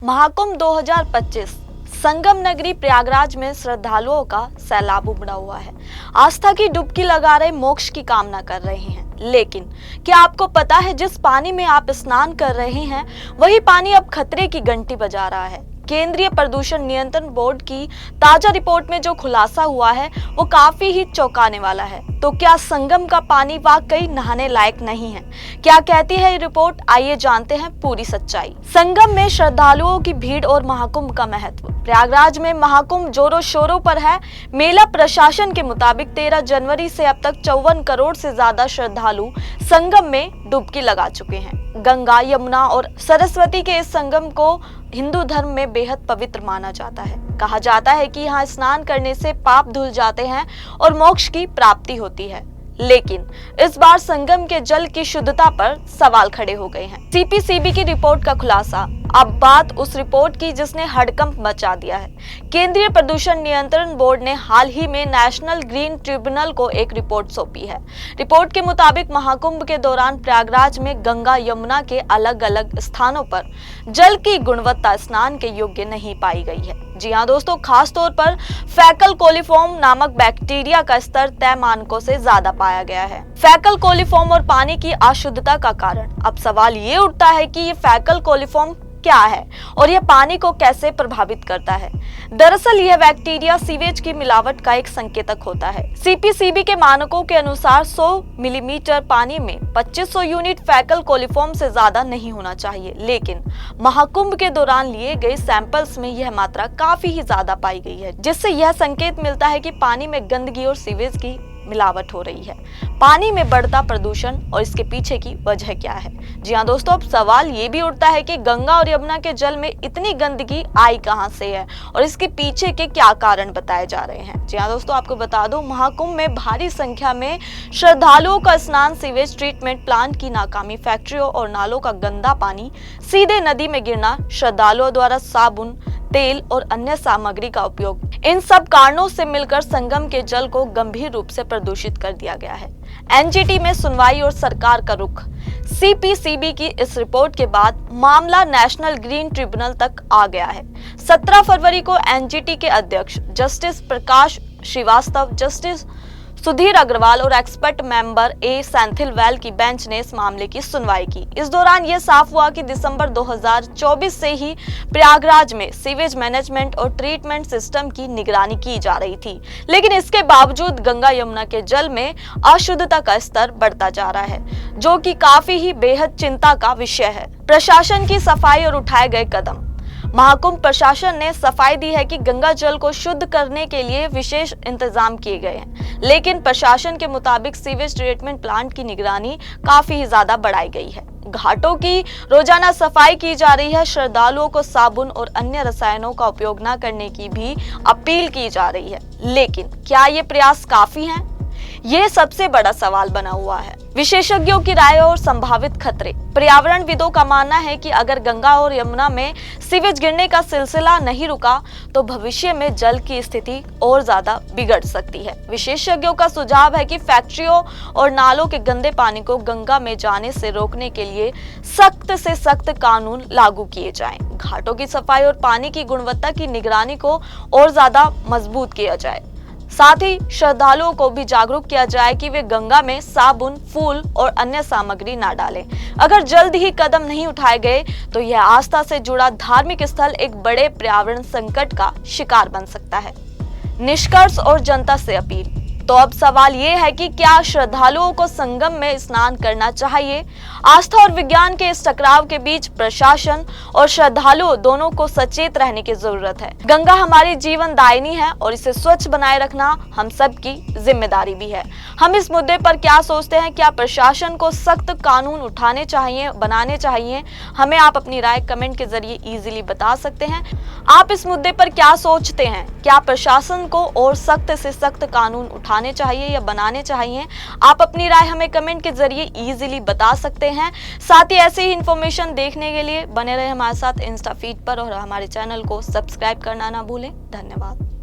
महाकुंभ 2025 संगम नगरी प्रयागराज में श्रद्धालुओं का सैलाब उमड़ा हुआ है। आस्था की डुबकी लगा रहे मोक्ष की कामना कर रहे हैं। लेकिन क्या आपको पता है, जिस पानी में आप स्नान कर रहे हैं वही पानी अब खतरे की घंटी बजा रहा है। केंद्रीय प्रदूषण नियंत्रण बोर्ड की ताजा रिपोर्ट में जो खुलासा हुआ है वो काफी ही चौंकाने वाला है। तो क्या संगम का पानी वाकई नहाने लायक नहीं है? क्या कहती है ये रिपोर्ट? आइए जानते हैं पूरी सच्चाई। संगम में श्रद्धालुओं की भीड़ और महाकुंभ का महत्व। प्रयागराज में महाकुंभ जोरों शोरों पर है। मेला प्रशासन के मुताबिक 13 जनवरी से अब तक 54 करोड़ से ज्यादा श्रद्धालु संगम में डुबकी लगा चुके हैं। गंगा, यमुना और सरस्वती के इस संगम को हिंदू धर्म में बेहद पवित्र माना जाता है। कहा जाता है कि यहाँ स्नान करने से पाप धुल जाते हैं और मोक्ष की प्राप्ति होती है। लेकिन इस बार संगम के जल की शुद्धता पर सवाल खड़े हो गए हैं। सीपीसीबी की रिपोर्ट का खुलासा। अब बात उस रिपोर्ट की जिसने हड़कंप मचा दिया है। केंद्रीय प्रदूषण नियंत्रण बोर्ड ने हाल ही में नेशनल ग्रीन ट्रिब्यूनल को एक रिपोर्ट सौंपी है। रिपोर्ट के मुताबिक महाकुंभ के दौरान प्रयागराज में गंगा, यमुना के अलग अलग स्थानों पर जल की गुणवत्ता स्नान के योग्य नहीं पाई गई है। जी हाँ दोस्तों, खास तौर पर फैकल कोलिफॉर्म नामक बैक्टीरिया का स्तर तय मानकों से ज्यादा पाया गया है। फैकल कोलिफॉर्म और पानी की अशुद्धता का कारण। अब सवाल ये उठता है कि ये फैकल कोलिफॉर्म क्या है और यह पानी को कैसे प्रभावित करता है। दरअसल यह बैक्टीरिया सीवेज की मिलावट का एक संकेतक होता है। सीपीसीबी के मानकों के अनुसार 100 मिलीमीटर पानी में 2500 यूनिट फैकल कोलिफॉर्म से ज्यादा नहीं होना चाहिए। लेकिन महाकुंभ के दौरान लिए गए सैंपल्स में यह मात्रा काफी ही ज्यादा पाई गई है, जिससे यह संकेत मिलता है कि पानी में गंदगी और सीवेज की मिलावट हो रही है। पानी में बढ़ता प्रदूषण और इसके पीछे की वजह क्या है? जी हाँ दोस्तों, अब सवाल ये भी उठता है कि गंगा और यमुना के जल में इतनी गंदगी आई कहां से है और इसके पीछे के क्या कारण बताए जा रहे हैं। जी हाँ दोस्तों, आपको बता दूं, महाकुंभ में भारी संख्या में श्रद्धालुओं का स्नान, सीवेज ट्रीटमेंट प्लांट की नाकामी, फैक्ट्रियों और नालों का गंदा पानी सीधे नदी में गिरना, श्रद्धालुओं द्वारा साबुन, तेल और अन्य सामग्री का उपयोग, इन सब कारणों से मिलकर संगम के जल को गंभीर रूप से प्रदूषित कर दिया गया है। एनजीटी में सुनवाई और सरकार का रुख। सीपीसीबी की इस रिपोर्ट के बाद मामला नेशनल ग्रीन ट्रिब्यूनल तक आ गया है। 17 फरवरी को एनजीटी के अध्यक्ष जस्टिस प्रकाश श्रीवास्तव, जस्टिस सुधीर अग्रवाल और एक्सपर्ट मेंबर ए सेंथिलवेल की बेंच ने इस मामले की सुनवाई की। इस दौरान यह साफ हुआ कि दिसंबर 2024 से ही प्रयागराज में सीवेज मैनेजमेंट और ट्रीटमेंट सिस्टम की निगरानी की जा रही थी, लेकिन इसके बावजूद गंगा, यमुना के जल में अशुद्धता का स्तर बढ़ता जा रहा है, जो कि काफी ही बेहद चिंता का विषय है। प्रशासन की सफाई और उठाए गए कदम। महाकुंभ प्रशासन ने सफाई दी है कि गंगा जल को शुद्ध करने के लिए विशेष इंतजाम किए गए हैं, लेकिन प्रशासन के मुताबिक सीवेज ट्रीटमेंट प्लांट की निगरानी काफी ही ज्यादा बढ़ाई गई है। घाटों की रोजाना सफाई की जा रही है। श्रद्धालुओं को साबुन और अन्य रसायनों का उपयोग न करने की भी अपील की जा रही है। लेकिन क्या ये प्रयास काफी हैं? ये सबसे बड़ा सवाल बना हुआ है। विशेषज्ञों की राय और संभावित खतरे। पर्यावरणविदों का मानना है कि अगर गंगा और यमुना में सीवेज गिरने का सिलसिला नहीं रुका तो भविष्य में जल की स्थिति और ज्यादा बिगड़ सकती है। विशेषज्ञों का सुझाव है कि फैक्ट्रियों और नालों के गंदे पानी को गंगा में जाने से रोकने के लिए सख्त से सख्त कानून लागू किए जाएं। घाटों की सफाई और पानी की गुणवत्ता की निगरानी को और ज्यादा मजबूत किया जाए। साथ ही श्रद्धालुओं को भी जागरूक किया जाए कि वे गंगा में साबुन, फूल और अन्य सामग्री ना डालें। अगर जल्द ही कदम नहीं उठाए गए तो यह आस्था से जुड़ा धार्मिक स्थल एक बड़े पर्यावरण संकट का शिकार बन सकता है। निष्कर्ष और जनता से अपील। तो अब सवाल ये है कि क्या श्रद्धालुओं को संगम में स्नान करना चाहिए? आस्था और विज्ञान के इस टकराव के बीच प्रशासन और श्रद्धालुओं दोनों को सचेत रहने की जरूरत है। गंगा हमारी जीवन दायिनी है और इसे स्वच्छ बनाए रखना हम सब की जिम्मेदारी भी है। हम इस मुद्दे पर क्या सोचते हैं? क्या प्रशासन को सख्त कानून उठाने चाहिए, बनाने चाहिए? हमें आप अपनी राय कमेंट के जरिए इजीली बता सकते हैं। आप इस मुद्दे पर क्या सोचते हैं? क्या प्रशासन को और सख्त से सख्त कानून उठाने चाहिए या बनाने चाहिए? आप अपनी राय हमें कमेंट के जरिए इजीली बता सकते हैं। साथ ही ऐसे ही इंफॉर्मेशन देखने के लिए बने रहे हमारे साथ इंस्टा फीड पर और हमारे चैनल को सब्सक्राइब करना ना भूलें। धन्यवाद।